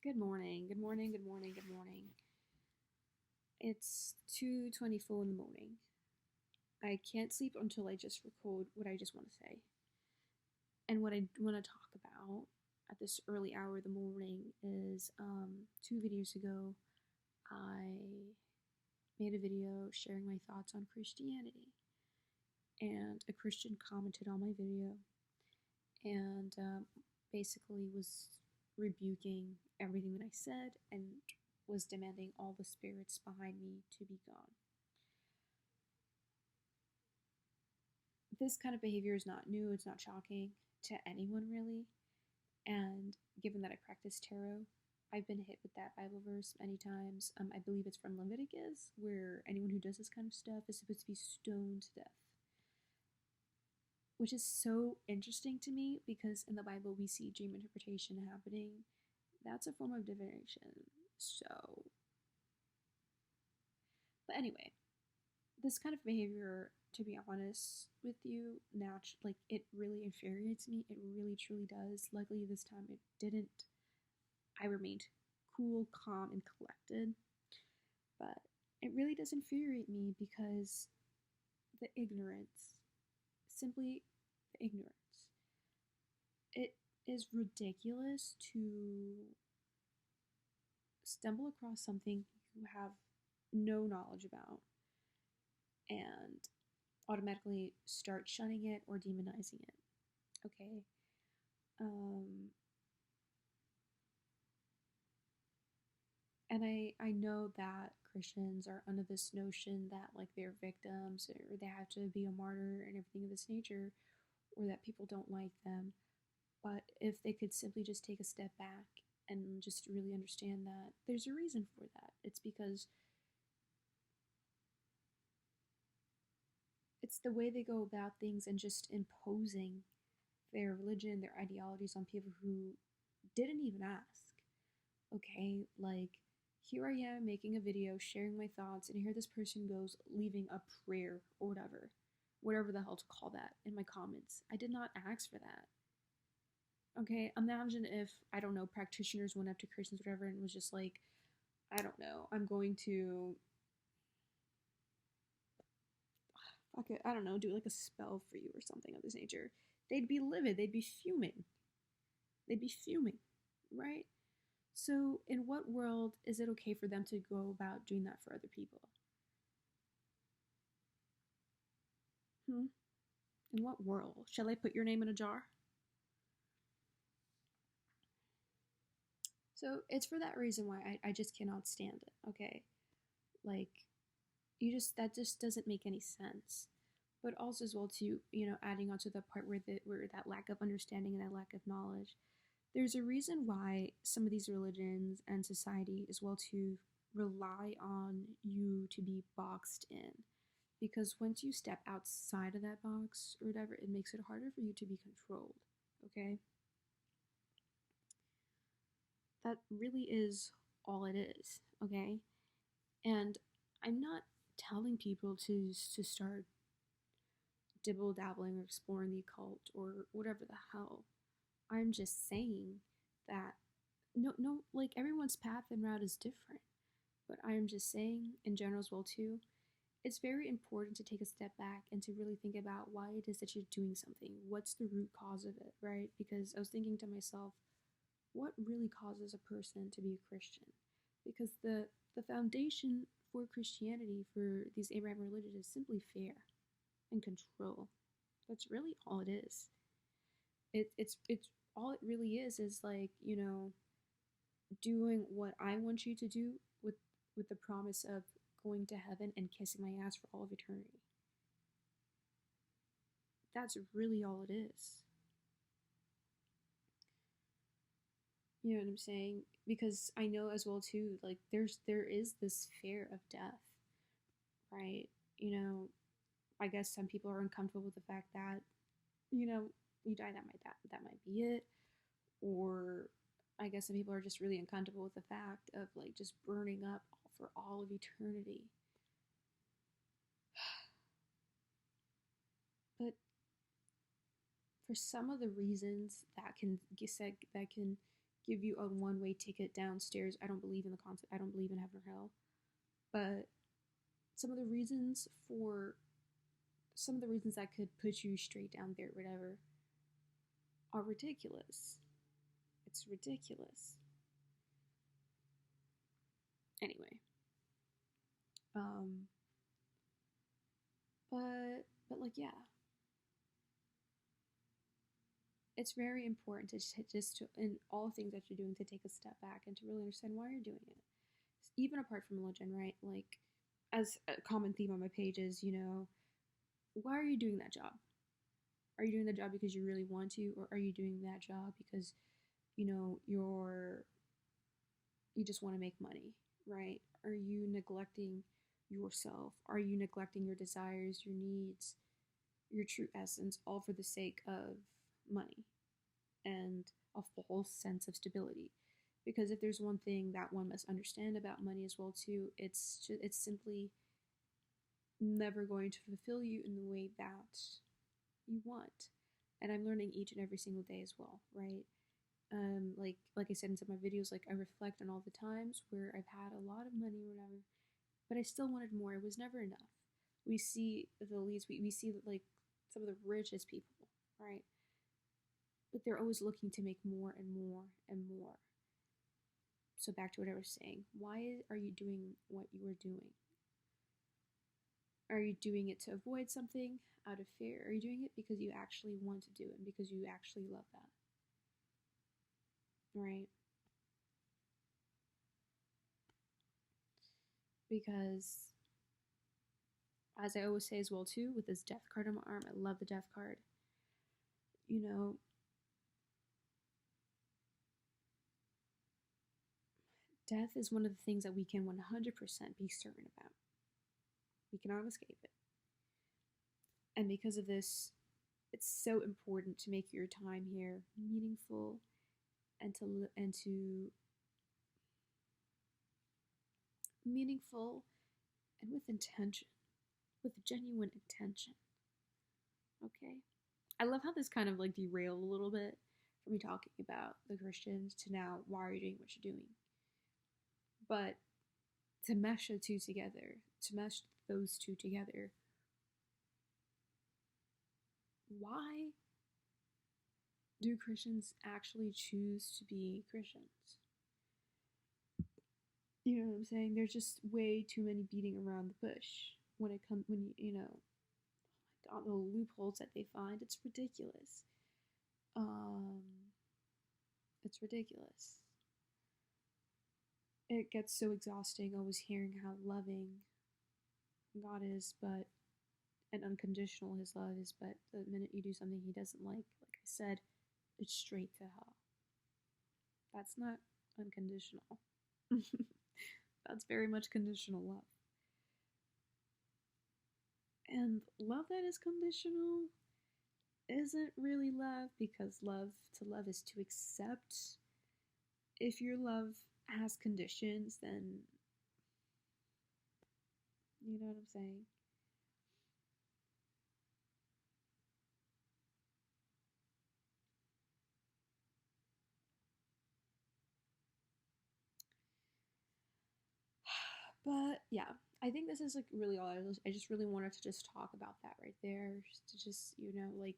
Good morning. Good morning. Good morning. Good morning. It's 2:24 in the morning. I can't sleep until I just record what I just want to say. And what I want to talk about at this early hour of the morning is 2 videos ago I made a video sharing my thoughts on Christianity. And a Christian commented on my video and basically was rebuking everything that I said and was demanding all the spirits behind me to be gone. This kind of behavior is not new, it's not shocking to anyone really. And given that I practice tarot, I've been hit with that Bible verse many times. I believe it's from Leviticus, where anyone who does this kind of stuff is supposed to be stoned to death. Which is so interesting to me because in the Bible we see dream interpretation happening. That's a form of divination. But anyway, this kind of behavior, to be honest with you, it really infuriates me. It really truly does. Luckily this time it didn't. I remained cool, calm, and collected. But it really does infuriate me because the ignorance, simply the ignorance. It is ridiculous to stumble across something you have no knowledge about and automatically start shunning it or demonizing it. Okay? And I know that Christians are under this notion that like they're victims or they have to be a martyr and everything of this nature, or that people don't like them. But if they could simply just take a step back and just really understand that there's a reason for that. It's because it's the way they go about things and just imposing their religion, their ideologies on people who didn't even ask. Okay, like here I am making a video sharing my thoughts, and here this person goes leaving a prayer or whatever the hell to call that in my comments. I did not ask for that. Okay, imagine if, I don't know, practitioners went up to Christians, whatever, and was just like, I don't know, I'm going to, fuck it, I don't know, do like a spell for you or something of this nature. They'd be livid, they'd be fuming. They'd be fuming, right? So, in what world is it okay for them to go about doing that for other people? In what world? Shall I put your name in a jar? So it's for that reason why I just cannot stand it, okay? Like, that just doesn't make any sense. But also as well too, adding on to the part where that lack of understanding and that lack of knowledge, there's a reason why some of these religions and society as well too rely on you to be boxed in. Because once you step outside of that box or whatever, it makes it harder for you to be controlled, okay? That really is all it is, okay? And I'm not telling people to start dibble dabbling or exploring the occult or whatever the hell. I'm just saying that no, like everyone's path and route is different. But I'm just saying, in general as well too, it's very important to take a step back and to really think about why it is that you're doing something. What's the root cause of it, right? Because I was thinking to myself, what really causes a person to be a Christian? Because the foundation for Christianity, for these Abraham religions, is simply fear and control. That's really all it is. It's all it really is like, doing what I want you to do with the promise of going to heaven and kissing my ass for all of eternity. That's really all it is. You know what I'm saying? Because I know as well too, like there is this fear of death, right? I guess some people are uncomfortable with the fact that, you die, that might be it. Or I guess some people are just really uncomfortable with the fact of like just burning up for all of eternity. But for some of the reasons that can give you a one-way ticket downstairs. I don't believe in the concept. I don't believe in heaven or hell. But some of the reasons for some of the reasons that could put you straight down there, whatever, are ridiculous. It's ridiculous. Anyway, um, but like yeah, it's very important to in all things that you're doing to take a step back and to really understand why you're doing it, even apart from religion, right? Like, as a common theme on my page is, why are you doing that job? Are you doing that job because you really want to, or are you doing that job because you just want to make money, right? Are you neglecting yourself? Are you neglecting your desires, your needs, your true essence, all for the sake of money and a false sense of stability? Because if there's one thing that one must understand about money as well too, it's simply never going to fulfill you in the way that you want. And I'm learning each and every single day as well, right? Like I said in some of my videos, like I reflect on all the times where I've had a lot of money or whatever, but I still wanted more. It was never enough. We see the elites, we see like some of the richest people, right? But they're always looking to make more and more and more. So back to what I was saying. Why are you doing what you are doing? Are you doing it to avoid something out of fear? Are you doing it because you actually want to do it and because you actually love that? Right? Because, as I always say as well too, with this death card on my arm, I love the death card. Death is one of the things that we can 100% be certain about. We cannot escape it. And because of this, it's so important to make your time here meaningful and to meaningful and with intention, with genuine intention. Okay? I love how this kind of like derailed a little bit from me talking about the Christians to now why are you doing what you're doing? But to mesh the two together, to mesh those two together, why do Christians actually choose to be Christians? You know what I'm saying? There's just way too many beating around the bush when it comes all the loopholes that they find. It's ridiculous. Um, it's ridiculous. It gets so exhausting always hearing how loving God is, but and unconditional his love is, but the minute you do something he doesn't like I said, it's straight to hell. That's not unconditional. That's very much conditional love. And love that is conditional isn't really love, because to love is to accept. If your love has conditions, then you know what I'm saying? But yeah, I think this is like really all I just really wanted to just talk about that right there. To just, like,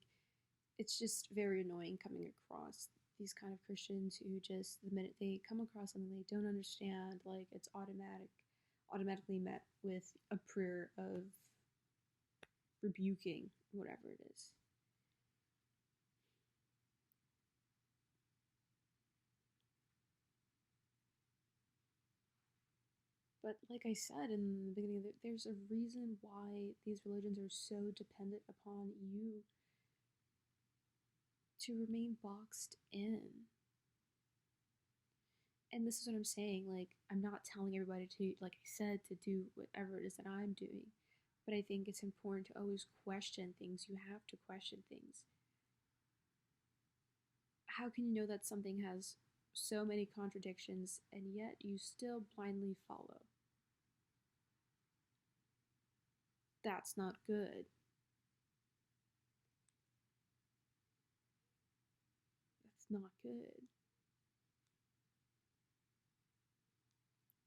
it's just very annoying coming across these kind of Christians who just, the minute they come across something they don't understand, like, it's automatically met with a prayer of rebuking whatever it is. But like I said in the beginning of it, there's a reason why these religions are so dependent upon you to remain boxed in. And this is what I'm saying, like, I'm not telling everybody to, like I said, to do whatever it is that I'm doing. But I think it's important to always question things. You have to question things. How can you know that something has so many contradictions and yet you still blindly follow? That's not good. That's not good.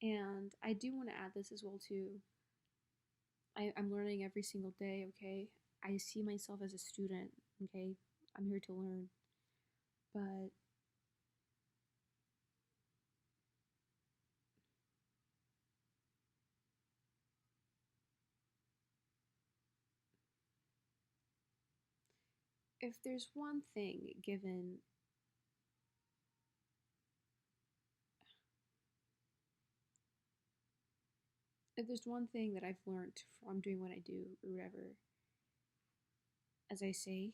And I do want to add this as well too. I'm learning every single day, okay? I see myself as a student, okay? I'm here to learn. But if there's one thing given, if there's one thing that I've learned from doing what I do or whatever, as I say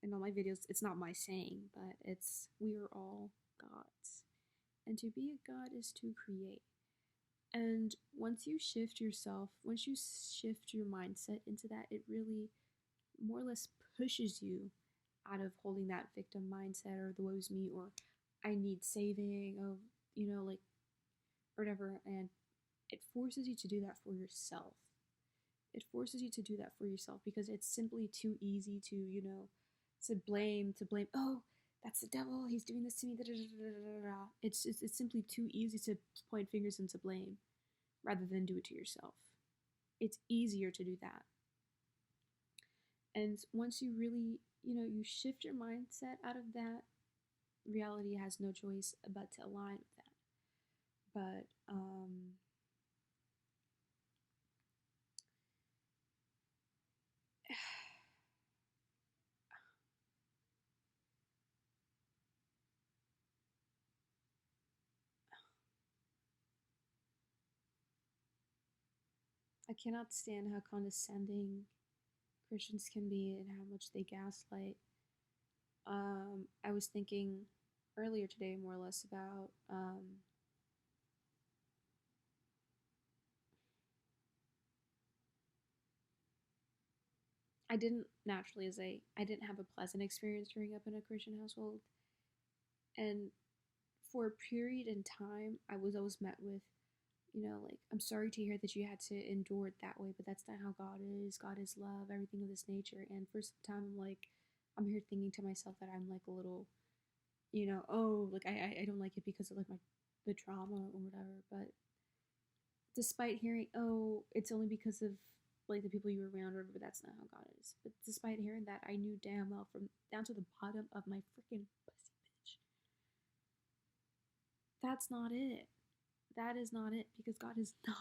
in all my videos, it's not my saying, but it's we are all gods. And to be a god is to create. And once you shift yourself, once you shift your mindset into that, it really more or less pushes you out of holding that victim mindset or the woe's me or I need saving of, like, or whatever. And it forces you to do that for yourself. It forces you to do that for yourself because it's simply too easy to, to blame, oh, that's the devil, he's doing this to me. It's simply too easy to point fingers and to blame rather than do it to yourself. It's easier to do that. And once you really, you shift your mindset out of that, reality has no choice but to align with that. But I cannot stand how condescending Christians can be and how much they gaslight. I was thinking earlier today more or less about I didn't naturally as I didn't have a pleasant experience growing up in a Christian household. And for a period in time I was always met with, like, I'm sorry to hear that you had to endure it that way, but that's not how God is. God is love, everything of this nature. And for some time I'm here thinking to myself that I'm like a little, oh, like I don't like it because of like the trauma or whatever. But despite hearing, oh, it's only because of like the people you were around or whatever, that's not how God is. But despite hearing that, I knew damn well from down to the bottom of my freaking pussy bitch, that's not it. That is not it because God is not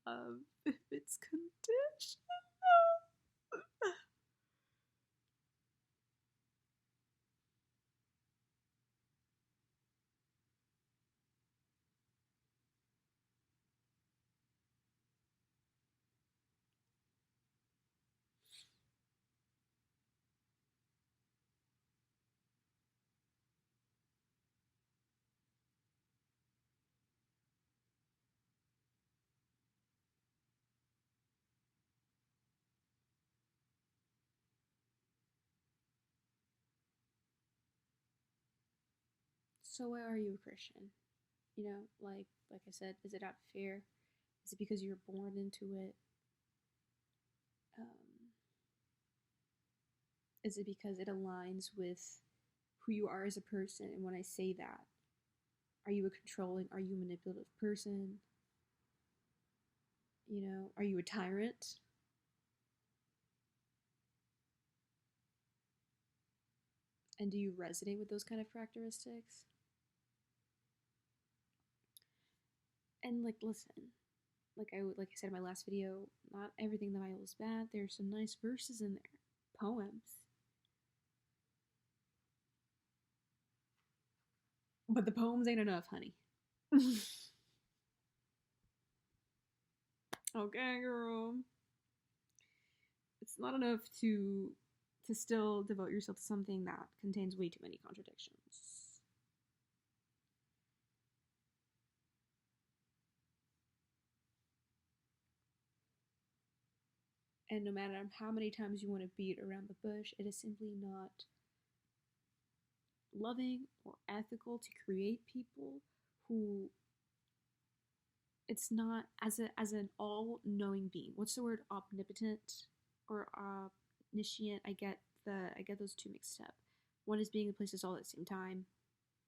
love if it's conditional. So why are you a Christian? Like I said, is it out of fear? Is it because you were born into it? Um, is it because it aligns with who you are as a person? And when I say that, are you a controlling, are you a manipulative person? Are you a tyrant? And do you resonate with those kind of characteristics? And like, listen, like I said in my last video, not everything in the Bible is bad. There's some nice verses in there, poems, but the poems ain't enough, honey. Okay, girl. It's not enough to still devote yourself to something that contains way too many contradictions. And no matter how many times you want to beat around the bush, it is simply not loving or ethical to create people who it's not as an all-knowing being. What's the word? Omnipotent or omniscient? I get those two mixed up. One is being in places all at the same time.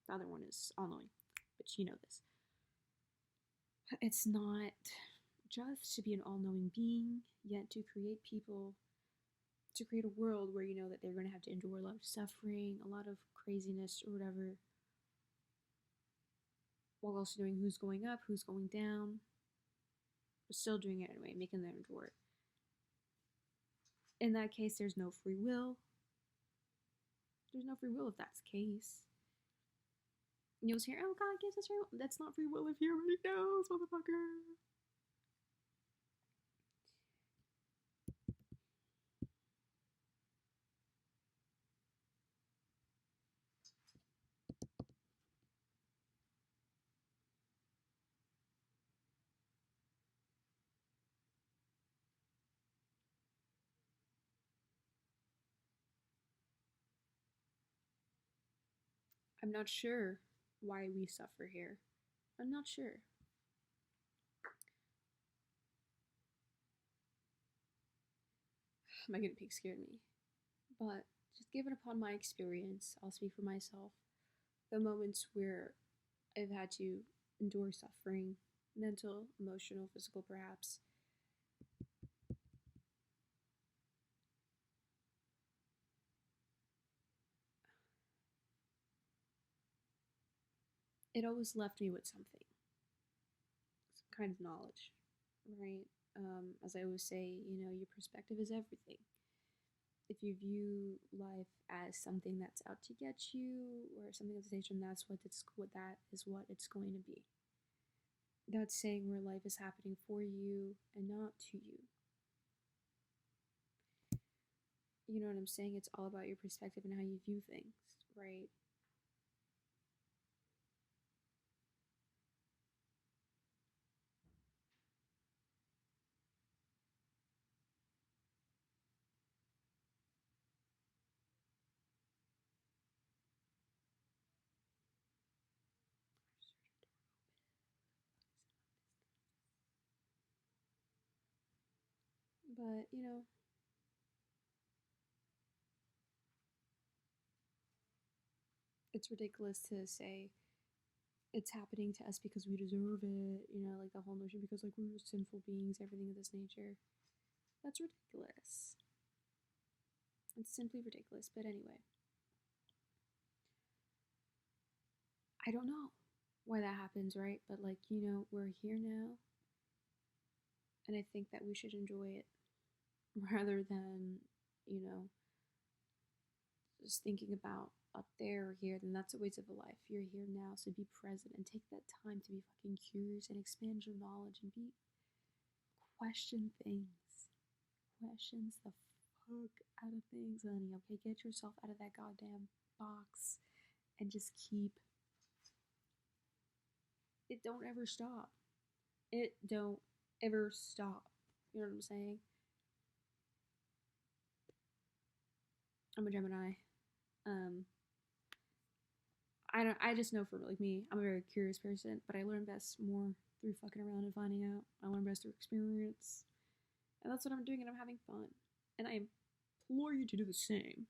The other one is all-knowing. But you know this. It's not just to be an all knowing being, yet to create people, to create a world where you know that they're going to have to endure a lot of suffering, a lot of craziness, or whatever, while also knowing who's going up, who's going down, but still doing it anyway, making them endure it. In that case, there's no free will. There's no free will if that's the case. And you'll hear, oh, God gives us free will. That's not free will if he already knows, motherfucker. I'm not sure why we suffer here. I'm not sure. My guinea pig scared me. But just given upon my experience, I'll speak for myself. The moments where I've had to endure suffering, mental, emotional, physical, perhaps, it always left me with something, some kind of knowledge, right? As I always say, your perspective is everything. If you view life as something that's out to get you or something of the nature, that's what it's going to be. That's saying where life is happening for you and not to you. You know what I'm saying? It's all about your perspective and how you view things, right? But, it's ridiculous to say it's happening to us because we deserve it, like the whole notion because, like, we're sinful beings, everything of this nature. That's ridiculous. It's simply ridiculous. But anyway, I don't know why that happens, right? But, like, we're here now, and I think that we should enjoy it rather than, you know, just thinking about up there or here, then that's a waste of a life. You're here now, so be present and take that time to be fucking curious and expand your knowledge and question things. Questions the fuck out of things, honey. Okay, get yourself out of that goddamn box and just keep it. Don't ever stop. It don't ever stop. You know what I'm saying? I'm a Gemini. Um, I just know for like me, I'm a very curious person, but I learn best more through fucking around and finding out. I learn best through experience. And that's what I'm doing, and I'm having fun. And I implore you to do the same.